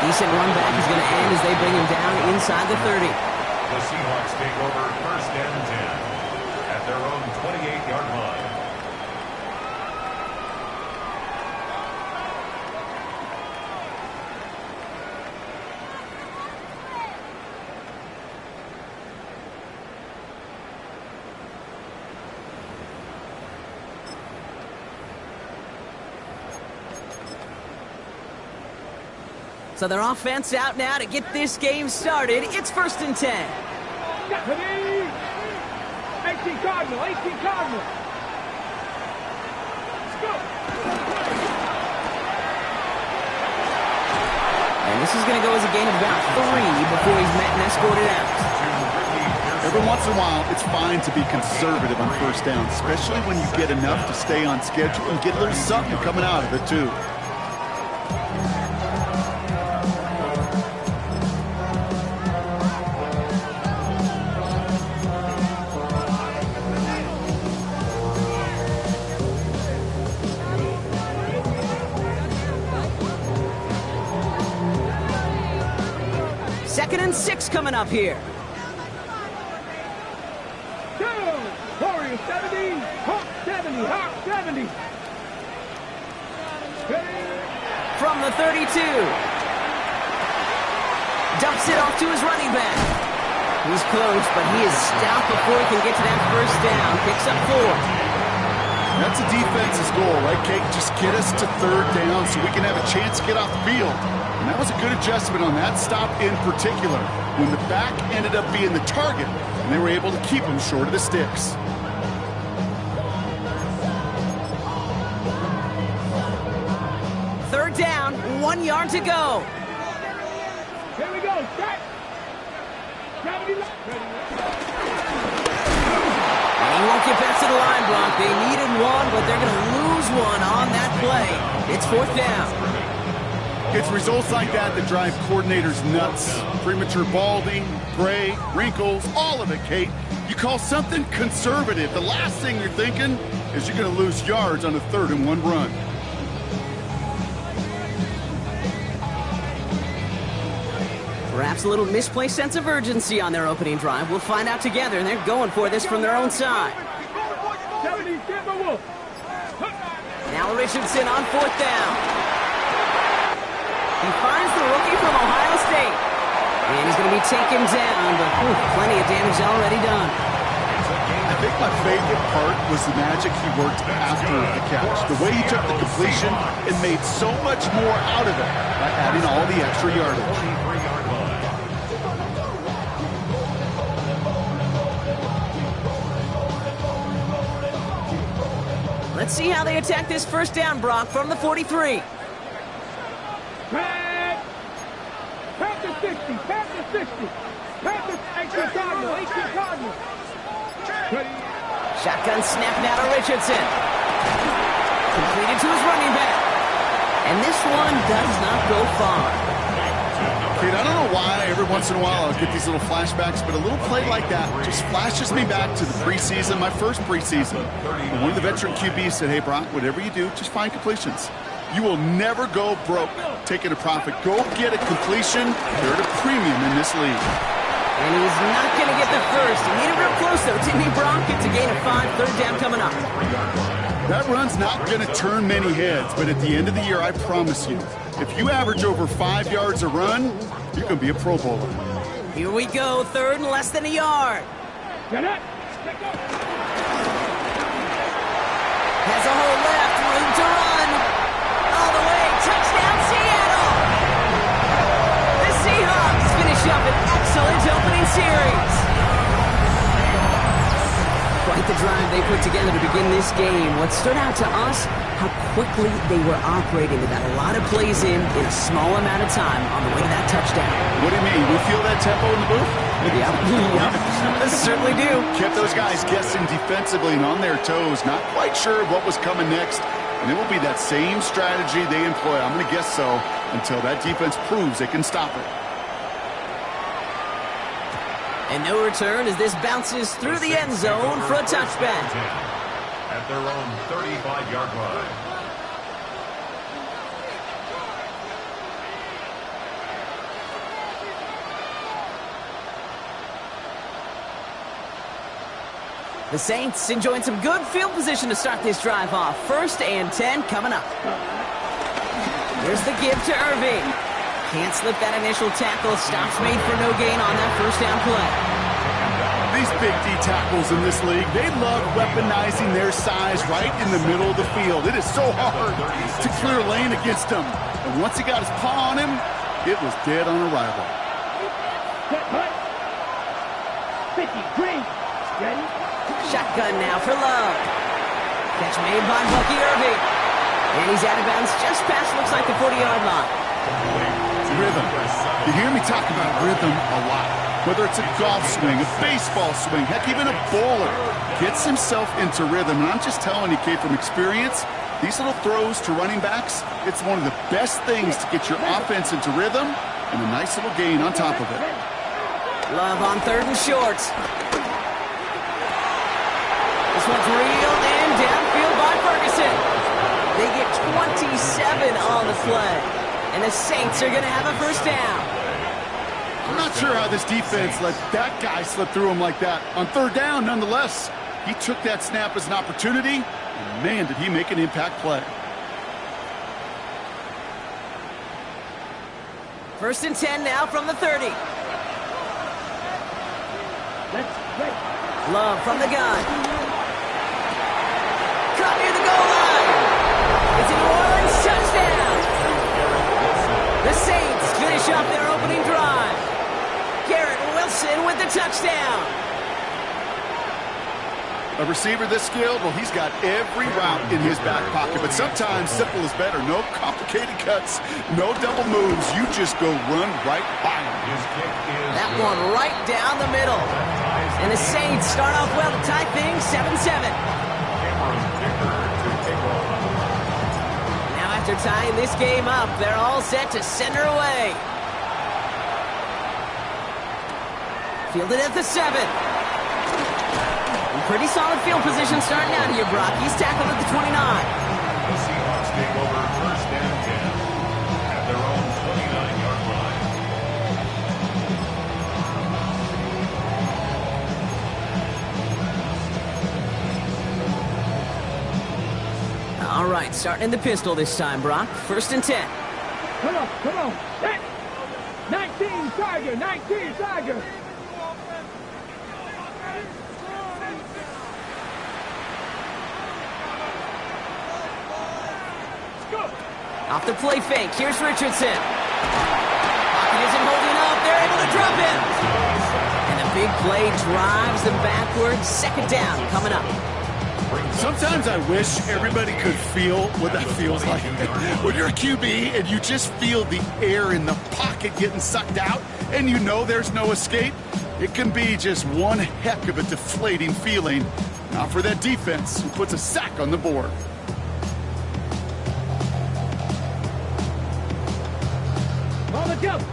Decent run back is going to end as they bring him down inside the 30. The Seahawks take over 1st and 10 at their own 28-yard line. So their offense out now to get this game started. It's 1st and 10. 18 Cardinal, 18 Cardinal. Let's go. And this is going to go as a gain of about 3 before he's met and escorted out. Every once in a while, it's fine to be conservative on 1st down, especially when you get enough to stay on schedule and get a little something coming out of it, too. Second and 6 coming up here. Warriors 70, Hawk 70, Hawk 70. From the 32. Dumps it off to his running back. He's close, but he is stout before he can get to that 1st down. Picks up 4. That's a defense's goal, right, Kate? Just get us to 3rd down so we can have a chance to get off the field. And that was a good adjustment on that stop in particular, when the back ended up being the target, and they were able to keep him short of the sticks. Third down, 1 yard to go. Here we go, start. 70. And he won't get back to the line, Bronk. They needed 1, but they're going to lose 1 on that play. It's 4th down. It's results like that that drive coordinators nuts. Premature balding, gray, wrinkles, all of it, Kate. You call something conservative. The last thing you're thinking is you're going to lose yards on a 3rd and 1 run. Perhaps a little misplaced sense of urgency on their opening drive. We'll find out together, and they're going for this from their own side. 70, Now Richardson on 4th down. He finds the rookie from Ohio State. And he's going to be taken down, but plenty of damage already done. I think my favorite part was the magic he worked after the catch. The way he took the completion and made so much more out of it by adding all the extra yardage. Let's see how they attack this 1st down, Brock, from the 43. Pat the 60, Pat the 60. Pat the 18 Cardinal, 18 Cardinal. Shotgun snap now to Richardson. Completed to his running back. And this one does not go far. Kate, I don't know why every once in a while I'll get these little flashbacks, but a little play like that just flashes me back to the preseason, my first preseason. And one of the veteran QBs said, hey, Brock, whatever you do, just find completions. You will never go broke taking a profit. Go get a completion. They're at a premium in this league. And he's not going to get the first. He needed real close, though, didn't he, Brock? It's a gain of 5, 3rd down coming up. That run's not going to turn many heads, but at the end of the year, I promise you, if you average over 5 yards a run, you can be a Pro Bowler. Here we go, 3rd and less than a yard. Has a hole left, room to run. All the way, touchdown Seattle! The Seahawks finish up an excellent opening series. Quite the drive they put together to begin this game. What stood out to us, how quickly they were operating. They got a lot of plays in a small amount of time on the way to that touchdown. What do you mean? We feel that tempo in the booth? Yep. Certainly do. Kept those guys guessing defensively and on their toes, not quite sure what was coming next. And it will be that same strategy they employ, I'm going to guess so, until that defense proves they can stop it. And no return as this bounces through the end zone for a touchback. At their own 35-yard line. The Saints enjoying some good field position to start this drive off. 1st and 10 coming up. Here's the give to Irving. Can't slip that initial tackle. Stops made for no gain on that first down play. These big D tackles in this league, they love weaponizing their size right in the middle of the field. It is so hard to clear lane against them. And once he got his paw on him, it was dead on arrival. 50, green, ready? Shotgun now for Love. Catch made by Bucky Irving. And he's out of bounds just past, looks like, the 40-yard line. Rhythm. You hear me talk about rhythm a lot. Whether it's a golf swing, a baseball swing, heck, even a bowler gets himself into rhythm. And I'm just telling you, Kate, from experience, these little throws to running backs, it's one of the best things to get your offense into rhythm and a nice little gain on top of it. Love on 3rd and short. This one's reeled in downfield by Ferguson. They get 27 on the play. And the Saints are going to have a first down. I'm not sure how this defense let that guy slip through him like that. On 3rd down, nonetheless, he took that snap as an opportunity, and man, did he make an impact play. 1st and 10 now from the 30. Love from the gun. Caught near the goal line. It's a New Orleans touchdown. The Saints finish off their opening drive. Garrett Wilson with the touchdown. A receiver this skilled, well, he's got every route in his back pocket, but sometimes simple is better. No complicated cuts, no double moves. You just go run right by him. That one right down the middle. And the Saints start off well to tie things 7-7. Now after tying this game up, they're all set to send her away. Fielded at the 7. Pretty solid field position starting out here, Brock. He's tackled at the 29. The Seahawks take over 1st and 10 at their own 29-yard line. All right, starting in the pistol this time, Brock. 1st and 10. Come on. 19, Tiger, 19, Tiger. Off the play fake, here's Richardson. Pocket isn't holding up, they're able to drop him. And a big play drives them backwards. 2nd down coming up. Sometimes I wish everybody could feel what that feels like. When you're a QB and you just feel the air in the pocket getting sucked out and you know there's no escape, it can be just one heck of a deflating feeling. Now for that defense who puts a sack on the board.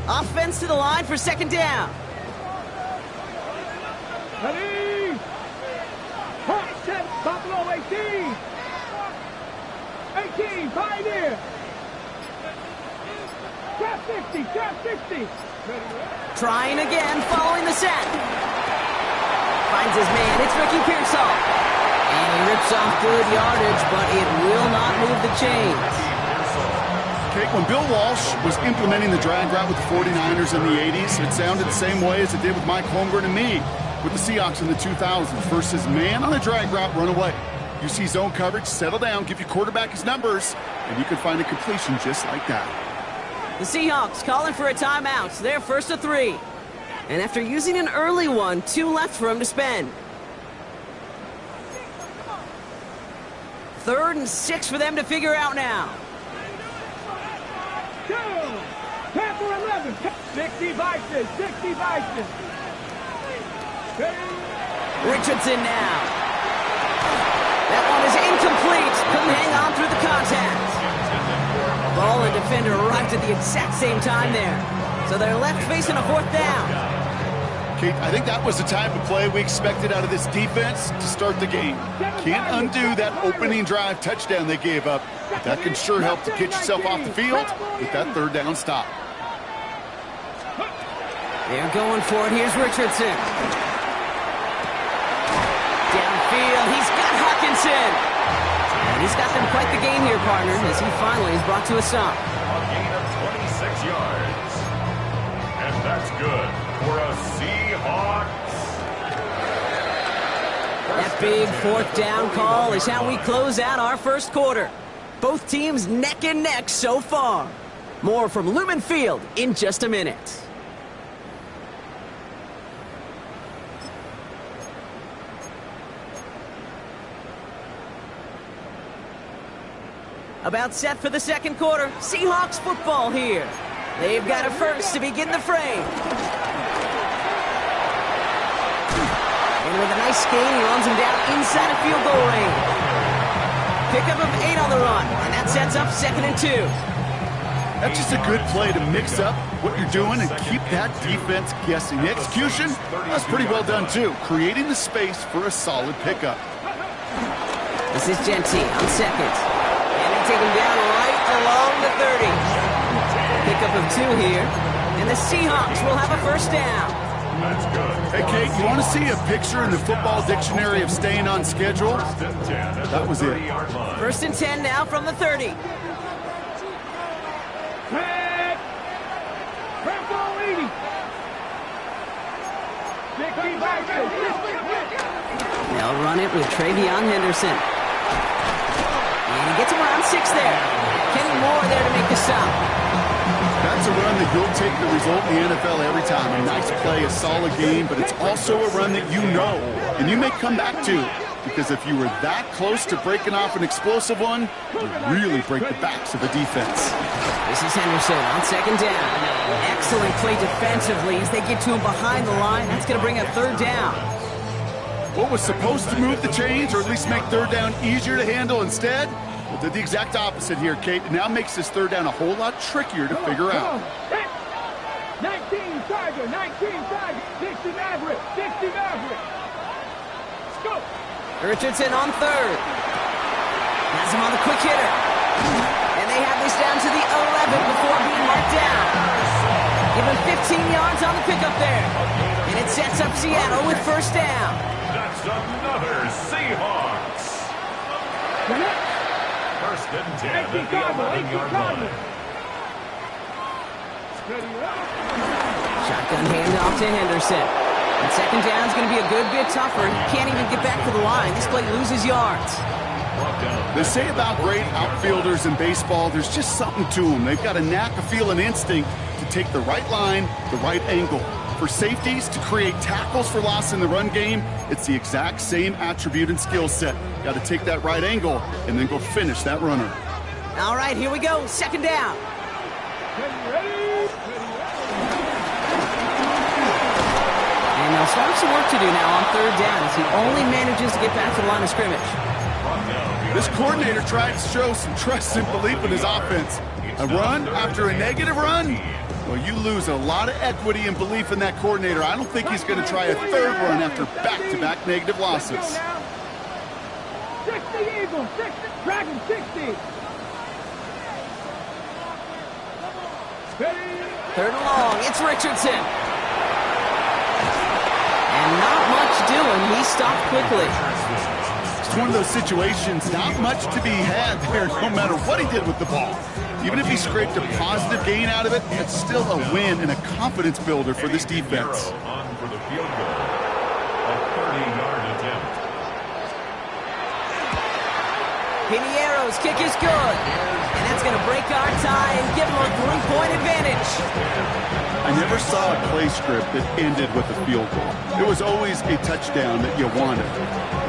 Offense to the line for 2nd down. Ready? Set, Buffalo 18. 18, Pioneer. Trap 60, trap 60. Trying again, following the set. Finds his man, it's Ricky Pearsall. And he rips off good yardage, but it will not move the chains. Okay, when Bill Walsh was implementing the drag route with the 49ers in the 80s, it sounded the same way as it did with Mike Holmgren and me with the Seahawks in the 2000s. Versus man on a drag route, run away. You see zone coverage, settle down, give your quarterback his numbers, and you can find a completion just like that. The Seahawks calling for a timeout. So they're 1st and 3. And after using an early one, 2 left for him to spend. 3rd and 6 for them to figure out now. Panther 11, 60 Vices, 60 Vices. Richardson now. That one is incomplete. Couldn't hang on through the contact. Ball and defender arrived at the exact same time there. So they're left facing a 4th down. Kate, I think that was the type of play we expected out of this defense to start the game. Can't undo that opening drive touchdown they gave up. But that can sure help to get yourself off the field with that 3rd down stop. They're going for it. Here's Richardson. field. He's got Hawkinson. And he's got them quite the game here, partner, as he finally is brought to a stop. A gain of 26 yards. And that's good for a Seahawks. That big fourth down call is how we close out our first quarter. Both teams neck and neck so far. More from Lumen Field in just a minute. About set for the second quarter. Seahawks football here. They've got a first to begin the frame. And with a nice gain, he runs him down inside of field goal range. Pickup of 8 on the run, and that sets up 2nd and 2. That's just a good play to mix up what you're doing and keep that defense guessing. The execution, that's pretty well done too, creating the space for a solid pickup. This is Genty on 2nd. And they take him down right along the 30. Pickup of 2 here, and the Seahawks will have a first down. That's good. Hey, Kate, you want to see a picture in the football dictionary of staying on schedule? That was it. 1st and 10 now from the 30. Red. Red ball 80. 65. They'll run it with Travion Henderson. And he gets him around 6 there. Kenny Moore there to make the stop. That's a run that you'll take the result in the NFL every time. A nice play, a solid game, but it's also a run that you know and you may come back to, because if you were that close to breaking off an explosive one, you really break the backs of the defense. This is Henderson on 2nd down. Excellent play defensively as they get to him behind the line. That's going to bring a 3rd down. What was supposed to move the chains, or at least make 3rd down easier to handle instead, well, did the exact opposite here, Kate. It now makes this 3rd down a whole lot trickier to figure out. 19 Tiger, 19 Tiger, 60 Maverick, 60 Maverick. Let's go. Richardson on 3rd. Has him on the quick hitter. And they have this down to the 11 before being marked down. Give him 15 yards on the pickup there. And it sets up Seattle with first down. That's another Seahawks. 1st and 10 at the 11-yard line. Shotgun handoff to Henderson. And 2nd down is going to be a good bit tougher. He can't even get back to the line. This play loses yards. They say about great outfielders in baseball, there's just something to them. They've got a knack, a feel, and instinct to take the right line, the right angle. For safeties, to create tackles for loss in the run game, it's the exact same attribute and skill set. Got to take that right angle and then go finish that runner. All right, here we go. 2nd down. And they'll start some work to do now on 3rd down as he only manages to get back to the line of scrimmage. This coordinator tried to show some trust and belief in his offense. A run after a negative run? Well, you lose a lot of equity and belief in that coordinator. I don't think he's going to try a 3rd run after back-to-back negative losses. 60 Eagles, 60, Dragon 60. 3rd and long, it's Richardson. And not much doing. He stopped quickly. It's one of those situations, not much to be had there no matter what he did with the ball. Even if he scraped a positive gain out of it, it's still a win and a confidence builder for this defense. On for the field goal. A 30-yard attempt. Piniero's kick is good. And that's going to break our tie and give him a 3-point advantage. I never saw a play script that ended with a field goal. It was always a touchdown that you wanted.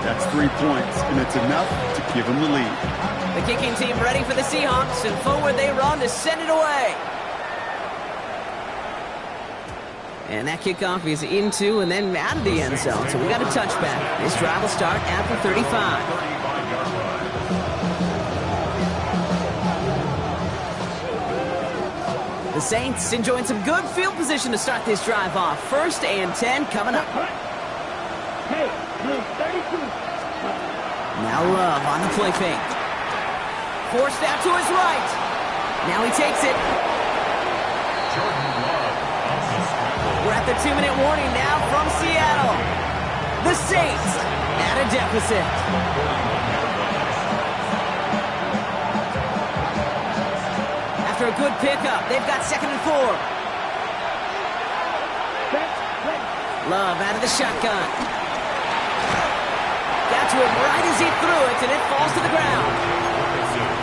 That's 3 points, and it's enough to give him the lead. The kicking team ready for the Seahawks, and forward they run to send it away. And that kickoff is into and then out of the end zone, so we got a touchback. This drive will start at the 35. The Saints enjoying some good field position to start this drive off. 1st and 10 coming up. Hey, 32. Now Love on the play fake. Forced out to his right. Now he takes it. We're at the 2-minute warning now from Seattle. The Saints At a deficit. After a good pickup, they've got 2nd and 4. Love out of the shotgun. Got to it right as he threw it, and it falls to the ground.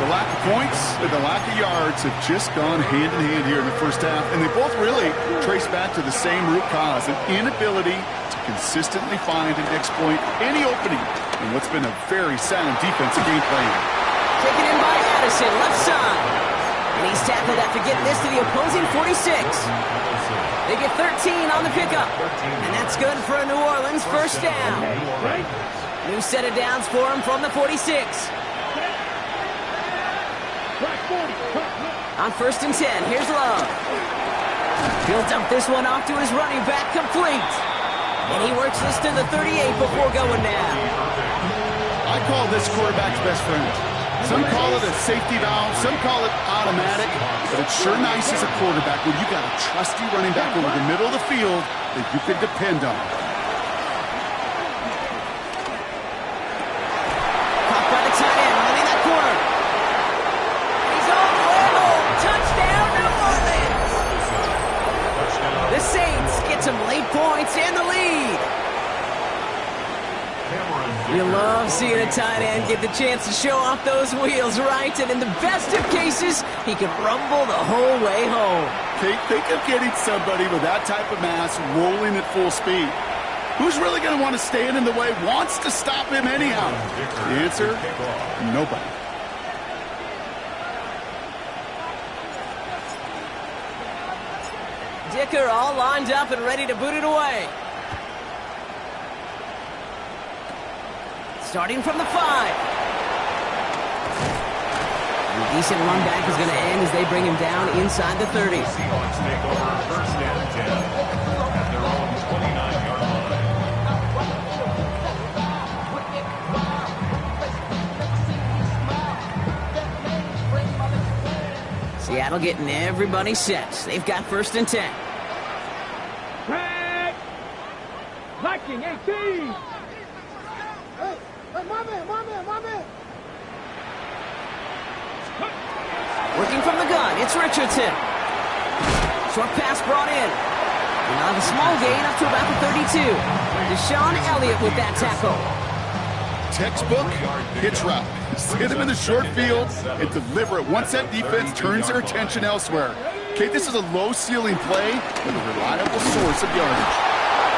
The lack of points and the lack of yards have just gone hand in hand here in the first half, and they both really trace back to the same root cause, an inability to consistently find and exploit any opening in what's been a very sound defensive game plan. Taken in by Addison, left side. And he's tackled after getting this to the opposing 46. They get 13 on the pickup. And that's good for a New Orleans first down. New set of downs for him from the 46. On 1st and 10, here's Love. He'll dump this one off to his running back, complete. And he works this to the 38 before going down. I call this quarterback's best friend. Some call it a safety valve, some call it automatic, but it's sure nice as a quarterback when you got a trusty running back over the middle of the field that you can depend on. Caught by the tight end, running that corner. He's all the way home. Touchdown, New Orleans. The Saints get some late points and the lead. You love seeing a tight end get the chance to show off those wheels, right? And in the best of cases, he can rumble the whole way home. Think of getting somebody with that type of mass rolling at full speed. Who's really going to want to stand in the way, wants to stop him anyhow? The answer, nobody. Dicker all lined up and ready to boot it away. Starting from the 5. The decent run back is going to end as they bring him down inside the 30. Seahawks take over 1st and 10 at their own 29-yard line. Seattle getting everybody set. They've got 1st and 10. Tag! Liking 18! My man! Working from the gun, it's Richardson. Short pass brought in. And on a small gain up to about the 32. Deshaun Elliott with that tackle. Textbook hitch route. Hit him in the short field and deliver it once that defense turns their attention elsewhere. Okay, this is a low-ceiling play with a reliable source of yardage.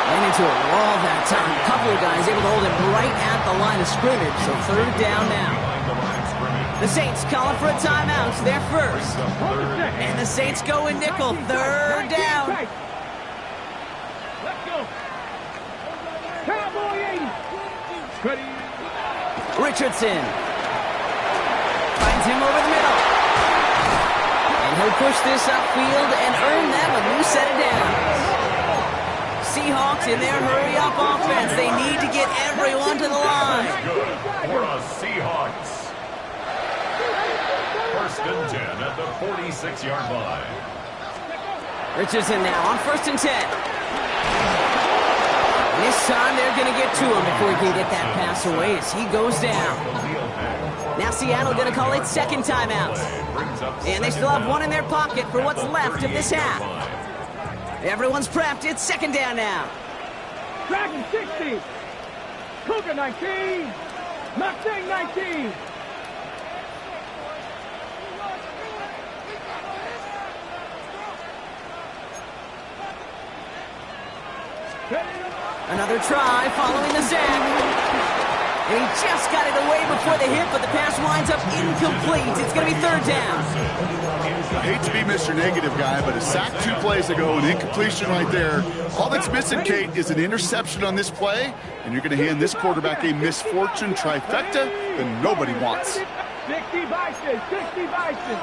Ran into a wall that time. A couple of guys able to hold him right at the line of scrimmage. So 3rd down now. The Saints calling for a timeout. It's their first. And the Saints go in nickel. 3rd down. Let's go. Cowboy 80. Ready. Richardson finds him over the middle. And he'll push this upfield and earn them a new set of downs. Seahawks in their hurry-up offense. They need to get everyone to the line. Good for us Seahawks. 1st and 10 at the 46-yard line. Richardson now on 1st and 10. This time they're going to get to him before he can get that pass away as he goes down. Now Seattle going to call it 2nd timeout. And they still have one in their pocket for what's left of this half. Everyone's prepped. It's 2nd down now. Dragon 60. Cougar 19. Mustang 19. Another try following the sack. And he just got it away before the hit, but the pass winds up incomplete. It's going to be 3rd down. I hate to be Mr. Negative guy, but a sack 2 plays ago, an incompletion right there. All that's missing, Kate, is an interception on this play, and you're going to hand this quarterback a misfortune trifecta that nobody wants. 60 Bison, 60 Bison.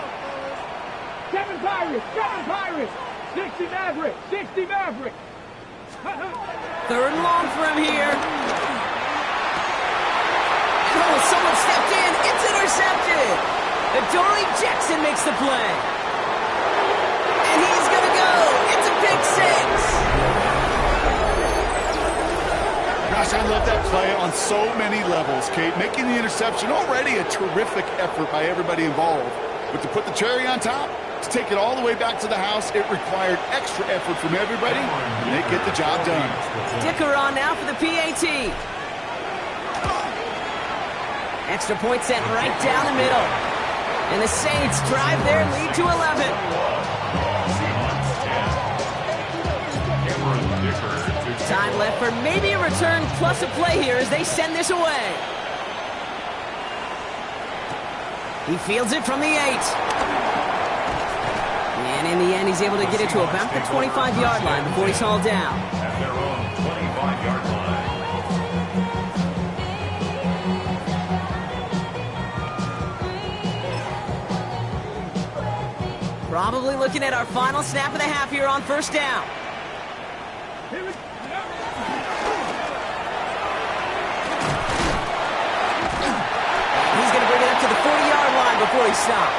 7 Pirates, 60 Maverick, 60 Maverick. 3rd and long for him here. Oh, someone stepped in. It's intercepted. Adoree Jackson makes the play. And he's going to go. It's a pick 6. Gosh, I love that play. on so many levels, Kate. Making the interception, already a terrific effort by everybody involved. But to put the cherry on top, to take it all the way back to the house, it required extra effort from everybody, and they get the job done. Dicker on now for the PAT. Extra point sent right down the middle. And the Saints drive their lead to 11. Time left for maybe a return plus a play here as they send this away. He fields it from the 8. And in the end, he's able to get it to about the 25-yard line before he's hauled down. At their own 25-yard line. Probably looking at our final snap of the half here on first down. He's going to bring it up to the 40-yard line before he stops.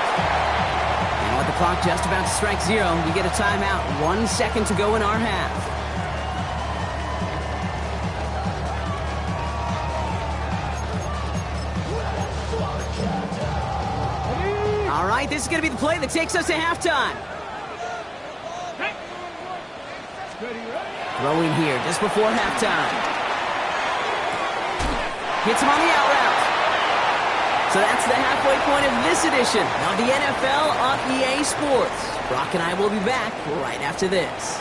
And with the clock just about to strike 0, we get a timeout. 1 second to go in our half. All right, this is going to be the play that takes us to halftime. Throwing here just before halftime. Hits him on the out route. So that's the halfway point of this edition of the NFL on EA Sports. Brock and I will be back right after this.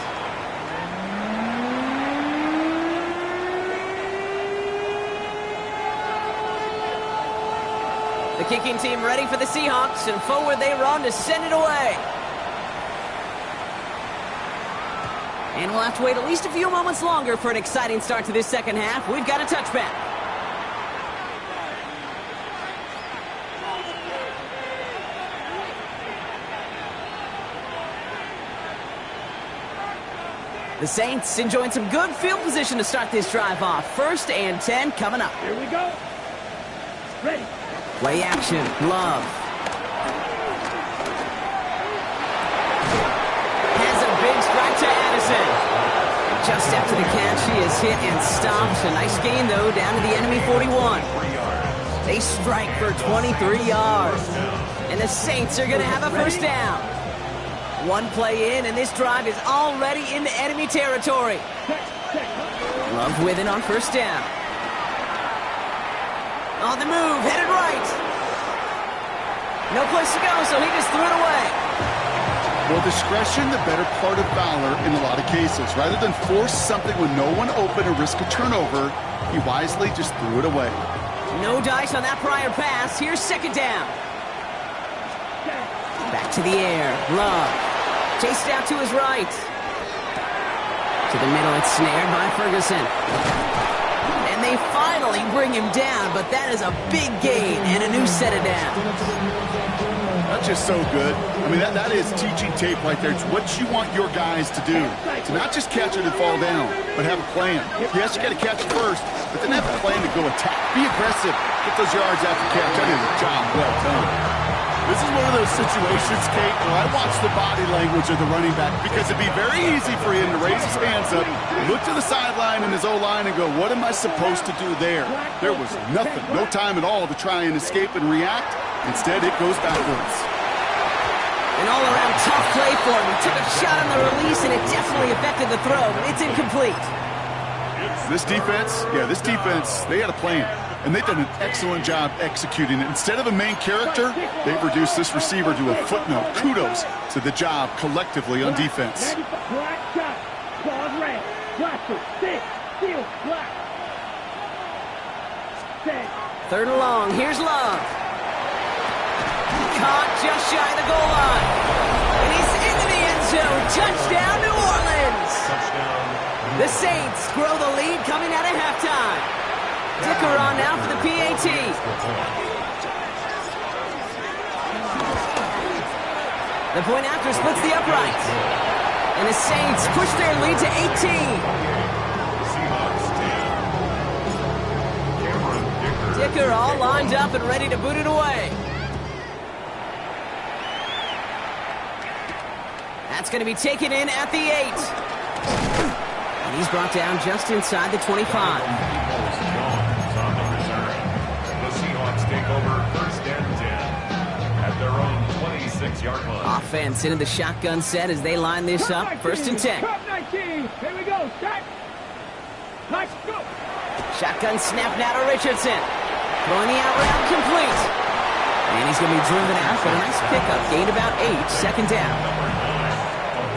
The kicking team ready for the Seahawks, and forward they run to send it away. And we'll have to wait at least a few moments longer for an exciting start to this second half. We've got a touchback. The Saints enjoying some good field position to start this drive off. 1st and 10 coming up. Here we go. Ready. Play action. Love. Has a big strike to Addison. Just after the catch, he is hit and stopped. A nice gain, though, down to the enemy 41. They strike for 23 yards. And the Saints are going to have a first down. 1 play in, and this drive is already into enemy territory. Love with it on first down. On the move, headed right. No place to go, so he just threw it away. Well, discretion, the better part of valor in a lot of cases. Rather than force something with no one open or risk a turnover, he wisely just threw it away. No dice on that prior pass. Here's second down. Back to the air. Love. Chased out to his right. To the middle, it's snared by Ferguson. And they finally bring him down, but that is a big gain and a new set of downs. That's just so good. I mean, that is teaching tape right there. It's what you want your guys to do. To not just catch it and fall down, but have a plan. Yes, you got to catch it first, but then have a plan to go attack. Be aggressive. Get those yards after catch. That is a job well done. This is one of those situations, Kate, where I watch the body language of the running back because it'd be very easy for him to raise his hands up, look to the sideline in his O-line and go, what am I supposed to do there? There was nothing, no time at all to try and escape and react. Instead, it goes backwards. An all-around tough play for him. He took a shot on the release, and it definitely affected the throw, but it's incomplete. This defense, they had a plan. And they've done an excellent job executing it. Instead of a main character, they've reduced this receiver to a footnote. Kudos to the job collectively on defense. Third and long. Here's Love. Caught just shy of the goal line. And he's into the end zone. Touchdown, New Orleans. The Saints grow the lead coming out of halftime. Dicker on now for the PAT. The point after splits the uprights. And the Saints push their lead to 18. Dicker all lined up and ready to boot it away. That's going to be taken in at the 8. And he's brought down just inside the 25. their own 26-yard line. Offense into the shotgun set as they line this up. 1st and 10. Top 19. Here we go. Set. Let's go. Shotgun snap now to Richardson. Throwing the out route complete. And he's going to be driven out, but a nice pickup. Gained about 8. 2nd down.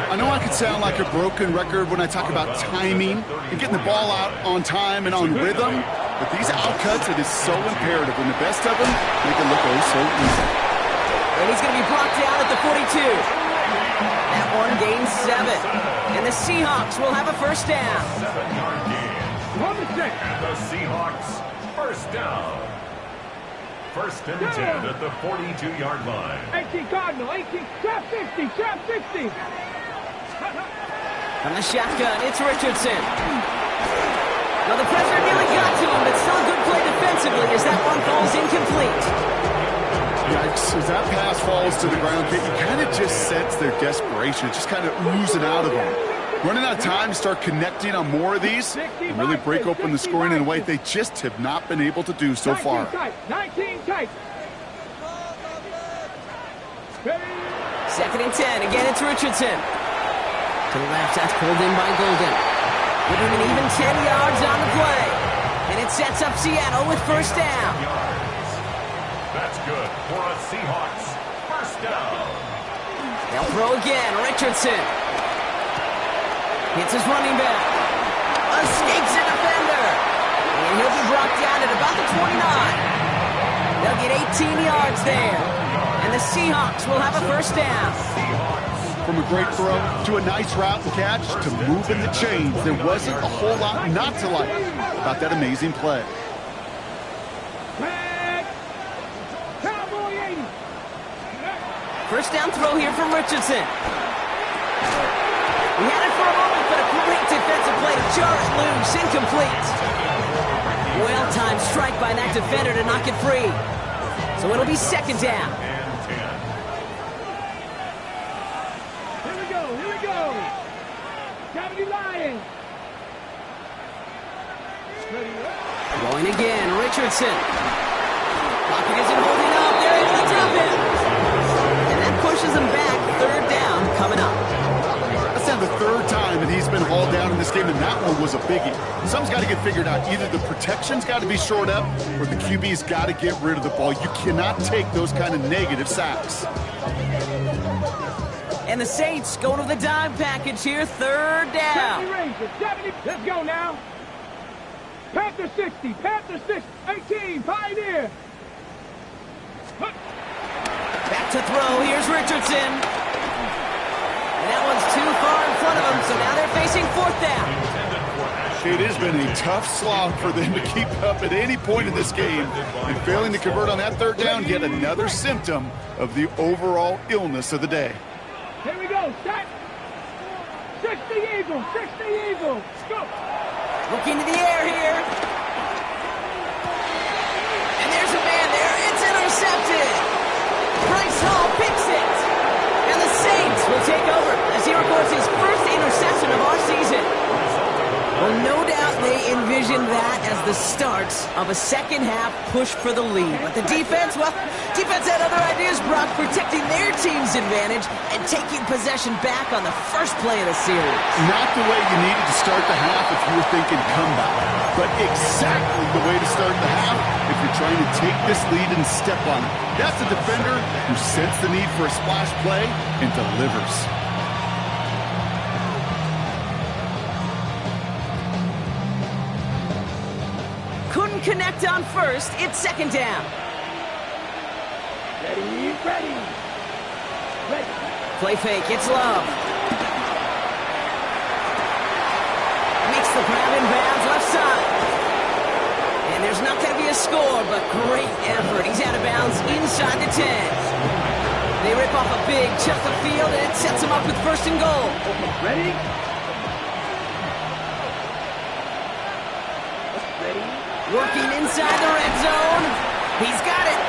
I know I could sound like a broken record when I talk about timing and getting the ball out on time and on rhythm, but these outcuts, it is so imperative. And the best of them make it look oh so easy. And he's going to be blocked down at the 42. That one gains 7. And the Seahawks will have a 1st down. 7-yard gain. And the Seahawks, 1st down. 1st and 10 at the 42-yard line. 18 Cardinal, 18, trap 50, trap 60. From the shotgun, it's Richardson. Well, the pressure nearly got to him, but still a good play defensively as that one falls incomplete. Yikes, as that pass falls to the ground, you kind of just sense their desperation, just kind of oozing out of them. Running out of time to start connecting on more of these and really break open the scoring in a way they just have not been able to do so far. 19 tight. 2nd and 10. Again, it's Richardson. To the left, that's pulled in by Golden. Giving him an even 10 yards on the play. And it sets up Seattle with 1st down. That's good for a Seahawks 1st down. They'll throw again. Richardson. Hits his running back. Escapes a defender. And he'll be brought down at about the 29. They'll get 18 yards there. And the Seahawks will have a 1st down. From a great throw to a nice route and catch to moving the chains, there wasn't a whole lot not to like about that amazing play. Cowboy 80. 1st down throw here from Richardson. He had it for a moment, but a great defensive play to jar it loose. Incomplete. Well-timed strike by that defender to knock it free. So it'll be 2nd down. Here we go. Cavity Lions. Going again, Richardson. Pocket isn't holding up. They're able to drop it. And that pushes him back. 3rd down coming up. That's now the 3rd time that he's been hauled down in this game, and that one was a biggie. Something's got to get figured out. Either the protection's got to be shored up or the QB's got to get rid of the ball. You cannot take those kind of negative sacks. And the Saints go to the dime package here, 3rd down. 70, let's go now. Panther 60, Panther 6, 18, Pioneer. Back to throw, here's Richardson. And that one's too far in front of him, so now they're facing 4th down. It has been a tough slog for them to keep up at any point in this game. And failing to convert on that 3rd down, yet another symptom of the overall illness of the day. Here we go, set. 60 Eagles, 60 Eagles. Go. Looking to the air here. And there's a man there. It's intercepted. Bryce Hall picks it. And the Saints will take over as he records his 1st interception of our season. Well, no doubt they envisioned that as the start of a 2nd half push for the lead. But the defense, well, defense had other ideas, Brock, protecting their team's advantage and taking possession back on the 1st play of the series. Not the way you needed to start the half if you were thinking comeback, but exactly the way to start the half if you're trying to take this lead and step on it. That's a defender who sensed the need for a splash play and delivers. Couldn't connect on 1st. It's 2nd down. Ready. Play fake. It's Love. Makes the grab in bounds left side. And there's not going to be a score, but great effort. He's out of bounds inside the 10. They rip off a big chunk of field, and it sets him up with 1st and goal. Ready? Working inside the red zone. He's got it.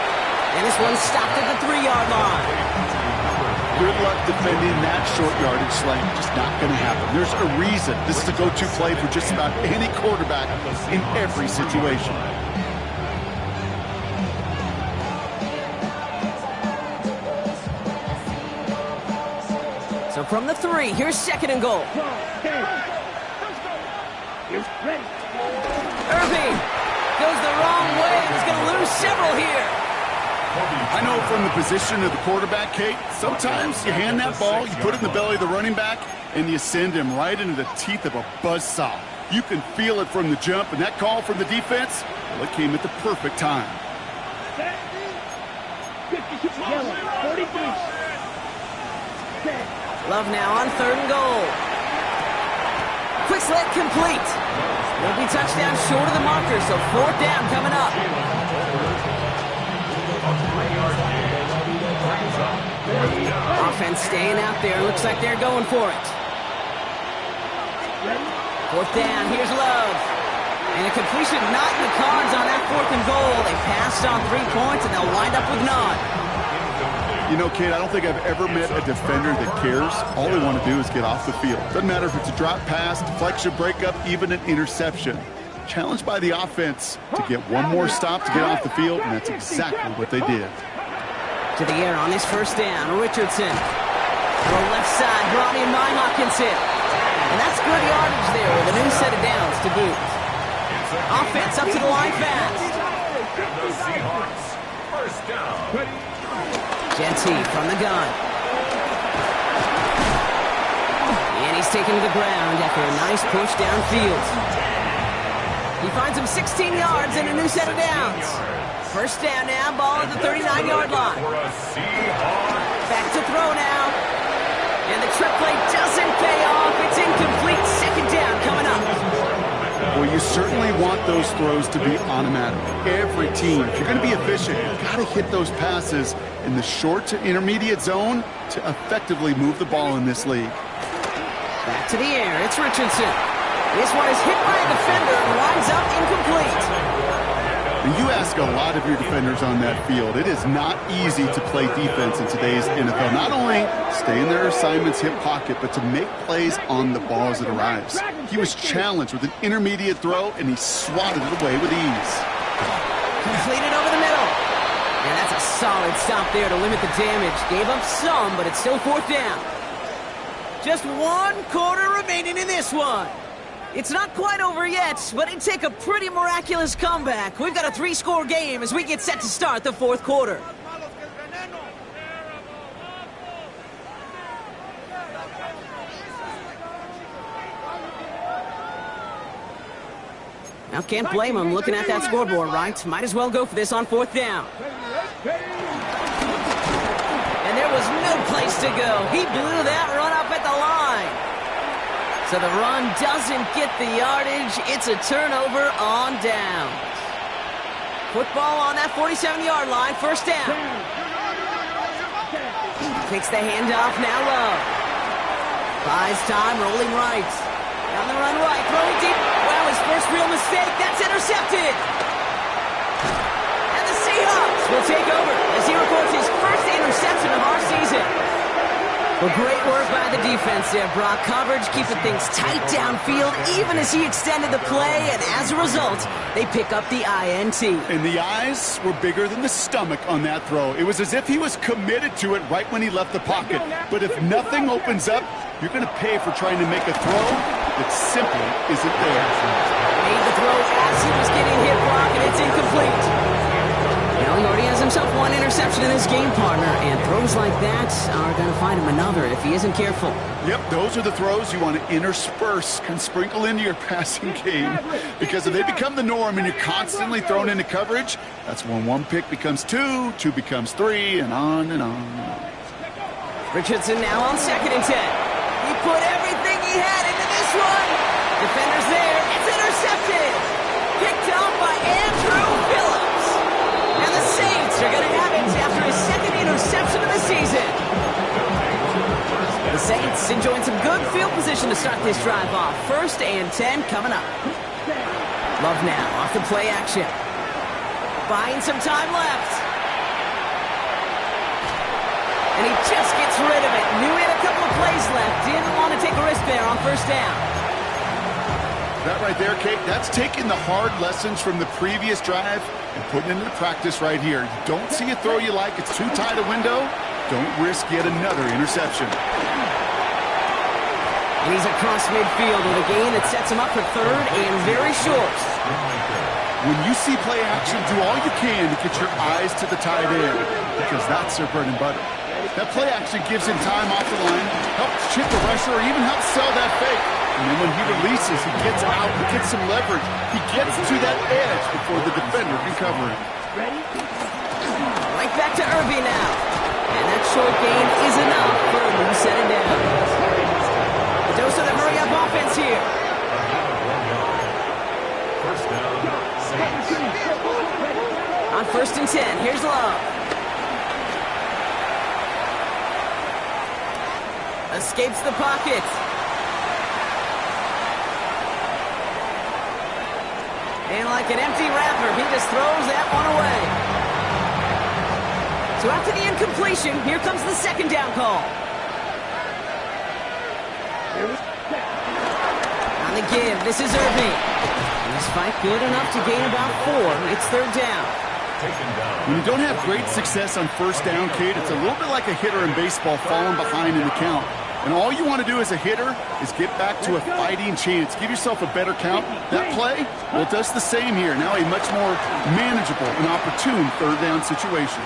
And this one's stopped at the 3-yard line. Good luck defending that short yardage lane. Just not going to happen. There's a reason this is a go-to play for just about any quarterback in every situation. from the 3. Here's 2nd and goal. Irving goes the wrong way. He's going to lose several here. I know from the position of the quarterback, Kate, sometimes you hand that ball, you put it in the belly of the running back, and you send him right into the teeth of a buzzsaw. You can feel it from the jump, and that call from the defense, well, it came at the perfect time. Love now on 3rd and goal. Quick slant complete. Will be touchdown short of the marker, so 4th down coming up. Offense staying out there. Looks like they're going for it. 4th down. Here's Love. And a completion not in the cards on that 4th and goal. They passed on 3 points, and they'll wind up with none. You know, Kate, I don't think I've ever met a defender that cares. All they want to do is get off the field. Doesn't matter if it's a drop pass, deflection, breakup, even an interception. Challenged by the offense to get one more stop to get off the field, and that's exactly what they did. To the air on this 1st down. Richardson. Throw left side, brought in by Hawkinson. And that's good yardage there with a new set of downs to boot. Offense up to the line fast. And the Seahawks, 1st down. Genty from the gun. And he's taken to the ground after a nice push downfield. He finds him 16 yards and a new set of downs. 1st down now, ball at the 39-yard line. Back to throw now. And the trick play doesn't pay off. It's incomplete. 2nd down coming up. Well, you certainly want those throws to be automatic. Every team, if you're going to be efficient, you've got to hit those passes in the short to intermediate zone to effectively move the ball in this league. Back to the air. It's Richardson. This one is hit by a defender and winds up incomplete. And you ask a lot of your defenders on that field. It is not easy to play defense in today's NFL. Not only stay in their assignments, hit pocket, but to make plays on the ball as it arrives. He was challenged with an intermediate throw, and he swatted it away with ease. Completed over the middle. And that's a solid stop there to limit the damage. Gave up some, but it's still 4th down. Just 1 quarter remaining in this one. It's not quite over yet, but it'd take a pretty miraculous comeback. We've got a 3-score game as we get set to start the 4th quarter. Now, can't blame him looking at that scoreboard, right? Might as well go for this on 4th down. And there was no place to go. He blew that run up at the line. So the run doesn't get the yardage. It's a turnover on downs. Football on that 47-yard line. 1st down. Takes the handoff. Now Love. Buys time. Rolling right. Down the run right. Throwing deep. Well, his first real mistake. That's intercepted. And the Seahawks will take over as he records his first interception of our season. Well, great work by the defense there, Brock. Coverage, keeping things tight downfield, even as he extended the play, and as a result, they pick up the INT. And the eyes were bigger than the stomach on that throw. It was as if he was committed to it right when he left the pocket. But if nothing opens up, you're going to pay for trying to make a throw that simply isn't there. Made the throw as he was getting hit, Brock, and it's incomplete. Well, he already has himself 1 interception in this game, partner, and throws like that are going to find him another if he isn't careful. Yep, those are the throws you want to intersperse and sprinkle into your passing game, because if they become the norm and you're constantly thrown into coverage, that's when 1 pick becomes 2, 2 becomes 3, and on and on and on. Richardson now on 2nd and 10. He put everything he had into this one. Defenders there. It's intercepted. Picked up by Andrew Phillips. And the Saints are going to have it after his 2nd interception of the season. The Saints enjoying some good field position to start this drive off. 1st and 10 coming up. Love now off the play action. Buying some time left. And he just gets rid of it. Knew he had a couple of plays left. Didn't want to take a risk there on 1st down. That right there, Kate, that's taking the hard lessons from the previous drive and putting it into practice right here. You don't see a throw you like, it's too tight a window, don't risk yet another interception. And he's across midfield with a gain that sets him up for third and very short. When you see play action, do all you can to get your eyes to the tight end, because that's their bread and butter. That play action gives him time off the line, helps chip the rusher, or even helps sell that fake. And then when he releases, he gets out, he gets some leverage. He gets to that edge before the defender can cover him. Right back to Irby now. And that short gain is enough for a new set it down. A dose of the hurry-up offense here. First down, Saints. On 1st and 10, here's Love. Escapes the pocket. And like an empty wrapper, he just throws that one away. So after the incompletion, here comes the 2nd down call. On the give, this is Irby. This fight good enough to gain about 4. It's 3rd down. When you don't have great success on 1st down, Kate, it's a little bit like a hitter in baseball falling behind in the count. And all you want to do as a hitter is get back to a fighting chance. Give yourself a better count. That play, well, it does the same here. Now a much more manageable and opportune 3rd down situation.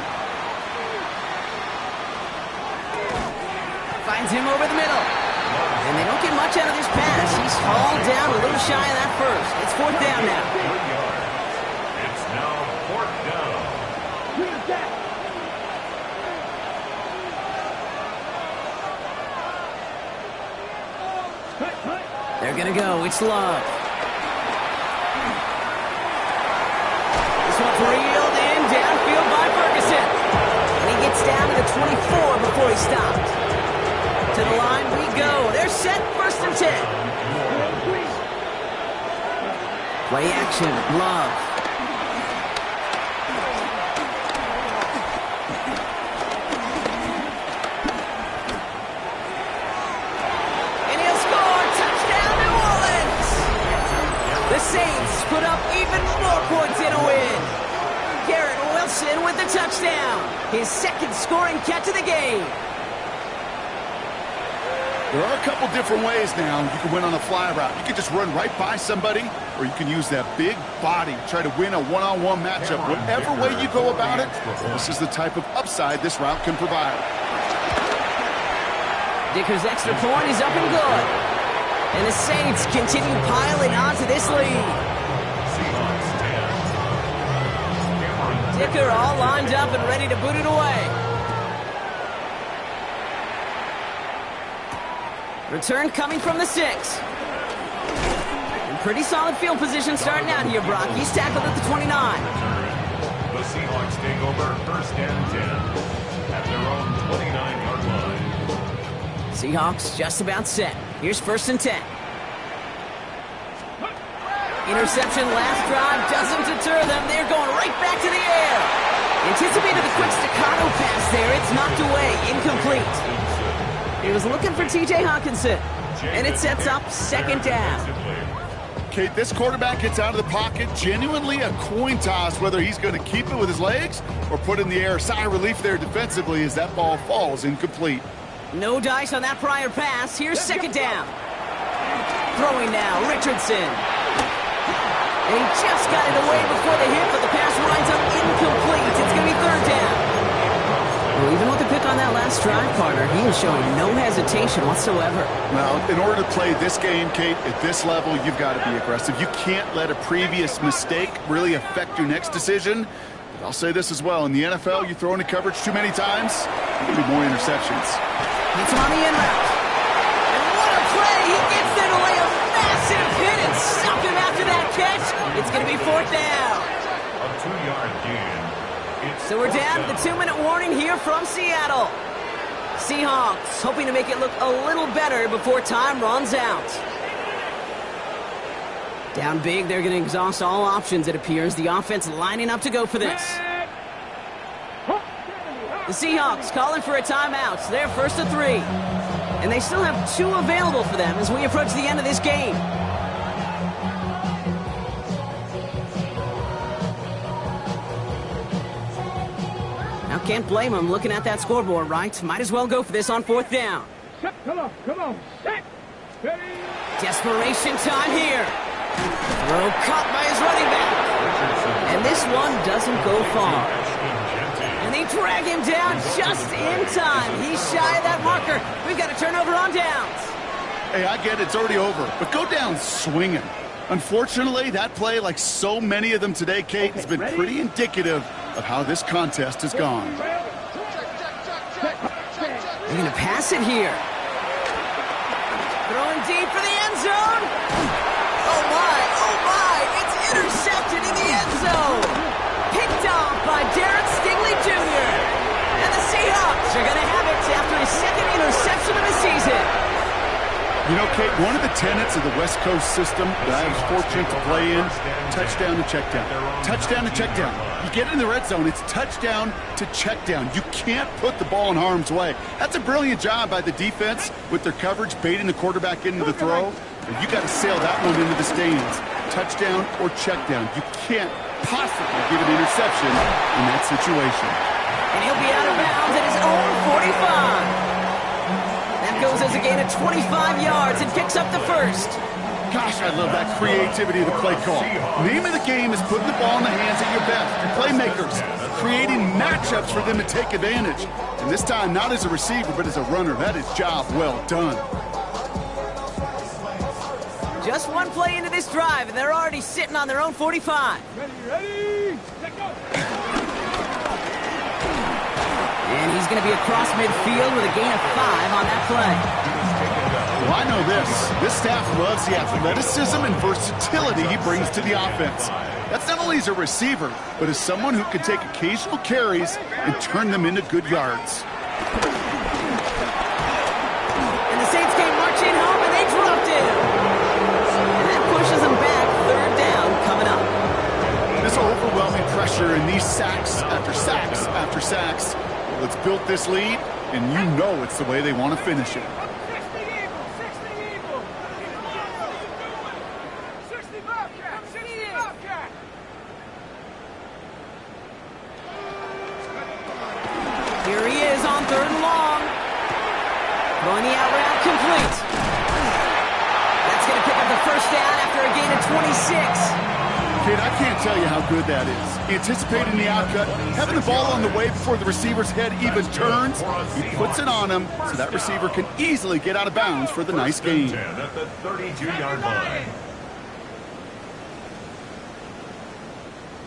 Finds him over the middle. And they don't get much out of this pass. He's hauled down a little shy of that first. It's 4th down now. It's now 4th down. They're going to go. It's Love. This one's reeled in downfield by Ferguson. And he gets down to the 24 before he stopped. To the line we go. They're set. 1st and 10. Play action. Love. And he'll score. Touchdown, New Orleans. The Saints put up even more points in a win. Garrett Wilson with the touchdown. His 2nd scoring catch of the game. There are a couple different ways now you can win on a fly route. You can just run right by somebody, or you can use that big body, try to win a one-on-one matchup. Whatever way you go about it, this is the type of upside this route can provide. Dicker's extra point is up and good. And the Saints continue piling onto this lead. Seahawks 10. Dicker all lined up and ready to boot it away. Return coming from the 6. In pretty solid field position starting out here, Brock. He's tackled at the 29. The Seahawks take over 1st and 10 at their own 29-yard line. Seahawks just about set. Here's 1st and 10. Interception last drive doesn't deter them. They're going right back to the air. Anticipated the quick staccato pass there. It's knocked away. Incomplete. He was looking for T.J. Hawkinson. And it sets up 2nd down. Kate, this quarterback gets out of the pocket, genuinely a coin toss whether he's going to keep it with his legs or put it in the air. Sigh of relief there defensively as that ball falls incomplete. No dice on that prior pass. Here's 2nd down. Throwing now, Richardson. And he just got it away before the hit, but the pass winds up incomplete. It's going to be 3rd down. Well, even with the pick on that last drive, partner, he is showing no hesitation whatsoever. Well, in order to play this game, Kate, at this level, you've got to be aggressive. You can't let a previous mistake really affect your next decision. But I'll say this as well. In the NFL, you throw into coverage too many times, there'll be more interceptions. Hits him on the in route. And what a play! He gets there to lay a massive hit and suck him after that catch. It's going to be 4th down. A 2-yard gain. So we're down to the 2-minute warning here from Seattle. Seahawks hoping to make it look a little better before time runs out. Down big, they're going to exhaust all options, it appears. The offense lining up to go for this. The Seahawks calling for a timeout. They're 1st and 3. And they still have 2 available for them as we approach the end of this game. Now can't blame them looking at that scoreboard, right? Might as well go for this on 4th down. Come on, set. Desperation time here. Throw caught by his running back. And this one doesn't go far. And they drag him down just in time. He's shy of that marker. We've got a turnover on downs. Hey, I get it's already over, but go down swinging. Unfortunately, that play, like so many of them today, Kate, has been pretty indicative of how this contest has gone. They're going to pass it here. Throwing deep for the end zone. Oh, my. It's intercepted in the end zone. Picked off by Derek Stingley Jr. And the Seahawks are going to have it after his second interception of the season. You know, Kate, one of the tenets of the West Coast system that I was fortunate to play in, touchdown to check down. Touchdown to check down. You get in the red zone, it's touchdown to check down. You can't put the ball in harm's way. That's a brilliant job by the defense with their coverage, baiting the quarterback into the throw. And you got to sail that one into the stands. Touchdown or check down. You can't possibly give an interception in that situation. And he'll be out of bounds at his own 45. That goes as a gain of 25 yards and picks up the first. Gosh, I love that creativity of the play call. Name of the game is putting the ball in the hands of your best, your playmakers, creating matchups for them to take advantage. And this time, not as a receiver, but as a runner. That is job well done. Just one play into this drive, and they're already sitting on their own 45. Ready, let go. And he's going to be across midfield with a gain of 5 on that play. Well, I know this. This staff loves the athleticism and versatility he brings to the offense. That's not only as a receiver, but as someone who can take occasional carries and turn them into good yards. And the Saints came marching home, and they dropped him. And that pushes them back. Third down coming up. This overwhelming pressure and these sacks after sacks after sacks. Let's build this lead, and you know it's the way they want to finish it. 60 Eagle. 60 Bobcat. 60 Bobcat. Here he is on third and long. Throwing the out route complete. That's going to pick up the first down after a gain of 26. Kid, I can't tell you how good that is. Anticipating the outcut, having the ball on the way before the receiver's head even turns. He puts it on him so that receiver can easily get out of bounds for the nice gain. At the 32-yard line.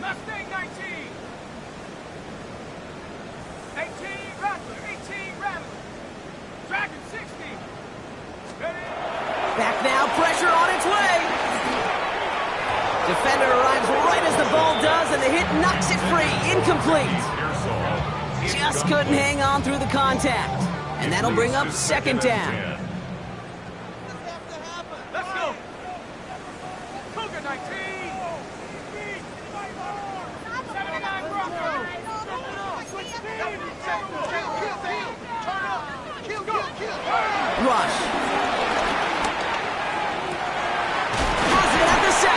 Mustang 19. 18 Rattler. 18 Rattler. Dragon 60. Ready. Back now, pressure on its way. Defender arrives right as the ball does, and the hit knocks it free. Incomplete. Just couldn't hang on through the contact. And that'll bring up second down. Let's go. Cougar 19. 79 Bronco. Rush. Throws it at the 7.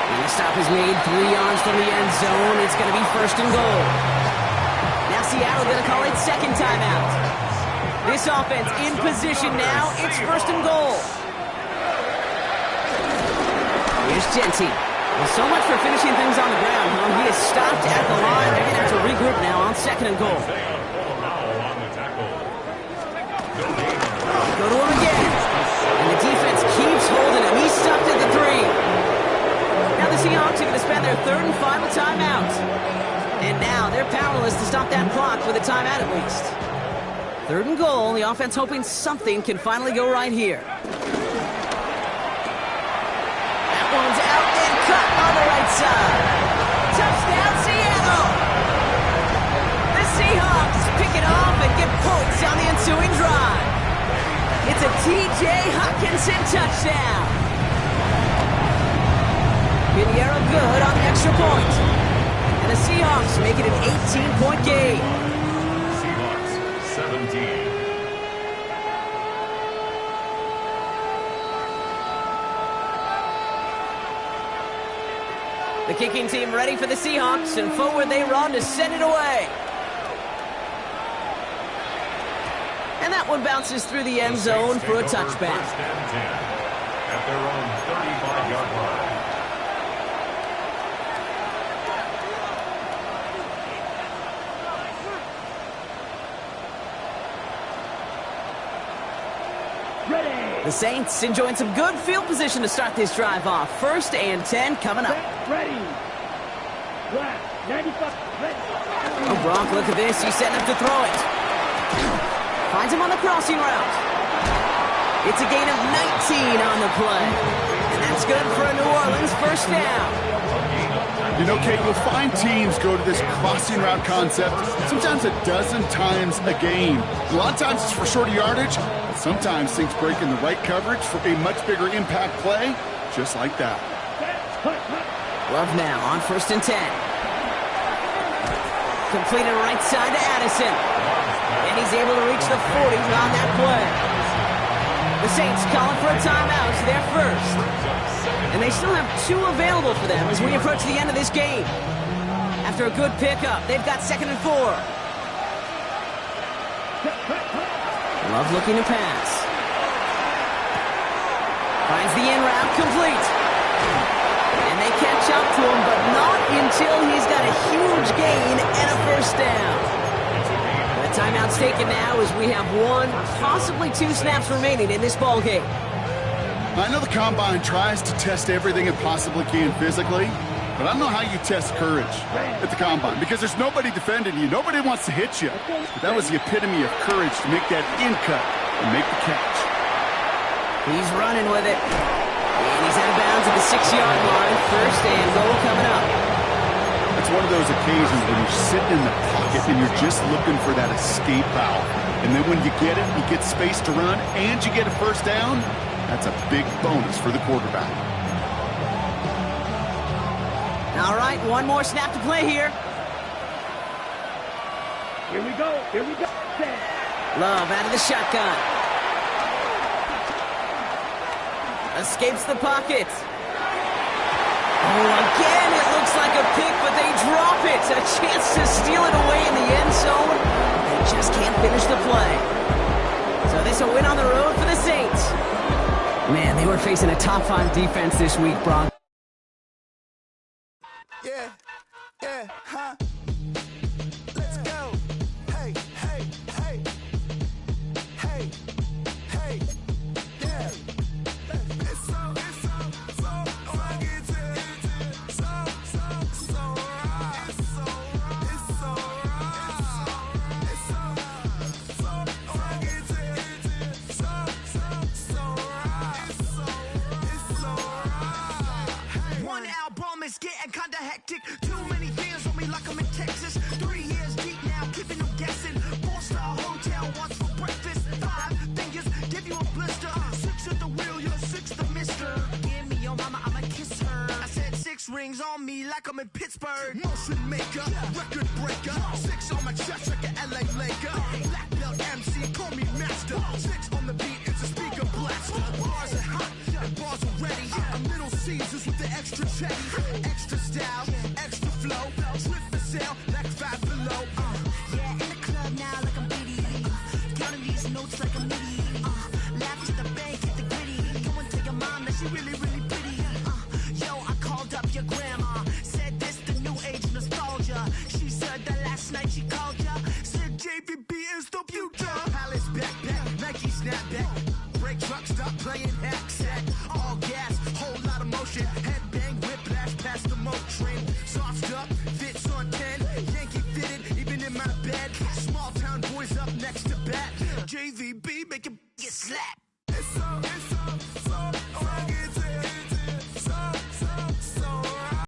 And the stop is made 3 yards from the end zone. It's going to be first and goal. Now Seattle going to call it second timeout. This offense in position now. It's first and goal. Here's Genty. Well, so much for finishing things on the ground. He is stopped at the line. They're going to have to regroup now on second and goal. Go to him again. And the defense keeps holding him. He's stopped at the 3. Now the Seahawks are going to spend their third and final timeout. And now they're powerless to stop that clock with a timeout at least. Third and goal. The offense hoping something can finally go right here. That one's out and cut on the right side. Touchdown, Seattle! The Seahawks pick it off and get points on the ensuing drive. It's a T.J. Hockenson touchdown. Pinheiro good on the extra point. And the Seahawks make it an 18-point game. Seahawks 17. The kicking team ready for the Seahawks, and forward they run to send it away. And that one bounces through the end zone for a touchback. First and 10 at their own 35-yard line. The Saints enjoying some good field position to start this drive off. First and 10 coming up. Ready. Left. 95. Ready. Oh, Gronk, look at this. He's setting up to throw it. Finds him on the crossing route. It's a gain of 19 on the play. And that's good for a New Orleans first down. You know, Kate, you'll find teams go to this crossing route concept sometimes a dozen times a game. A lot of times it's for shorter yardage, but sometimes things break in the right coverage for a much bigger impact play, just like that. Love now on first and 10. Completed right side to Addison. And he's able to reach the 40 on that play. The Saints calling for a timeout. They're first. And they still have 2 available for them as we approach the end of this game. After a good pickup, they've got 2nd and 4. Love looking to pass. Finds the in route complete. And they catch up to him, but not until he's got a huge gain and a first down. That timeout's taken now as we have 1, possibly 2 snaps remaining in this ball game. I know the Combine tries to test everything it possibly can physically, but I don't know how you test courage at the Combine because there's nobody defending you. Nobody wants to hit you. But that was the epitome of courage to make that in cut and make the catch. He's running with it. And he's out of bounds at the 6-yard line. First and goal coming up. It's one of those occasions when you're sitting in the pocket and you're just looking for that escape valve. And then when you get it, you get space to run, and you get a first down. That's a big bonus for the quarterback. All right, 1 more snap to play here. Here we go. Here we go. Love out of the shotgun. Escapes the pocket. Oh, again, it looks like a pick, but they drop it. A chance to steal it away in the end zone. They just can't finish the play. So this a win on the road for the Saints. Man, they were facing a top 5 defense this week, Brock. Yeah, huh? Let's go. Hey, hey, hey. Hey, hey, yeah. It's so fucking so right. It's so It's getting kinda hectic. Too many fans on me like I'm in Texas. 3 years deep now, keeping them guessing. 4-star hotel, what's for breakfast? 5 fingers, give you a blister. 6 at the wheel, you're 6 the mister. Give me your mama, I'ma kiss her. I said 6 rings on me like I'm in Pittsburgh. Motion maker, record breaker. 6 on my chest like an LA Laker. Black belt MC, call me master. 6 on the beat, it's a speaker blaster. Bars are hot, and bars are ready. A Middle Caesars with the extra check. Extra style, extra flow. Trip for sale, like 5 below. Yeah, in the club now like I'm Diddy. Counting these notes like a MIDI. Laugh to the bank, hit the gritty. Go and tell your mom that she really, really pretty. Yo, I called up your grandma. Said this the new age nostalgia. She said that last night she called ya. Said JVB is the future. Palace backpack, Nike snapback. Break truck, stop playing hack sack. All gas, whole lot of motion. Headbang, whiplash, past the moat train. Soft up, fits on 10. Yankee fitted, even in my bed. Small town boys up next to bat. JVB, make it get slapped.